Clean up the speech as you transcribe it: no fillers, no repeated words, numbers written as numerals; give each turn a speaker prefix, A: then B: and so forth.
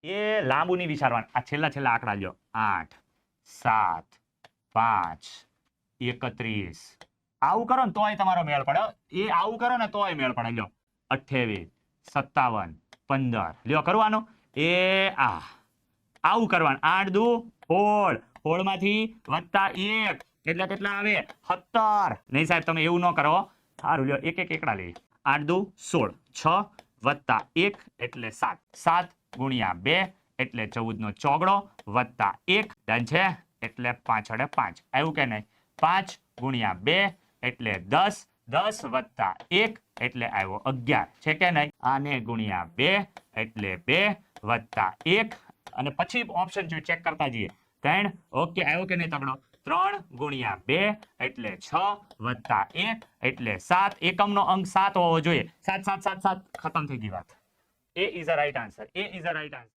A: એ લાંબુ નહીં વિચારવાનું. આ છેલ્લા છેલ્લા આંકડા લ્યો. 8 7 5 31. આવું કરો ને તોય તમારો મેળ પડે. એ આવું કરો ને તોય મેળ પડે. લ્યો 28 57 15. લ્યો કરવાનો. એ આવું કરવાનું. 8 દુ 16. 16 માંથી +1 એટલે કેટલા આવે? 17. નહીં સાહેબ તમે એવું ન કરો. સારું લ્યો એક એક એકડા લઈ. 8 દુ 16. 6 +1 એટલે 7. 7 ગુણ્યા 2 એટલે 14 નો ચોગડો +1 ડન છે એટલે 5 × 5 આવ્યું કે નહીં? 5 ગુણ્યા 2 એટલે 10. 10 +1 એટલે આવ્યો 11 છે કે નહીં? આને ગુણ્યા 2 એટલે 2 +1 અને પછી ઓપ્શન જો ચેક કરતા જઈએ. 3 ઓકે આવ્યો કે નહીં તગડો? 3 ગુણ્યા 2 એટલે 6 +1 એટલે 7. એકમનો અંક 7 હોવો જોઈએ. 7 7 7 7 ખતમ થઈ ગઈ વાત. A is a right answer. A is a right answer.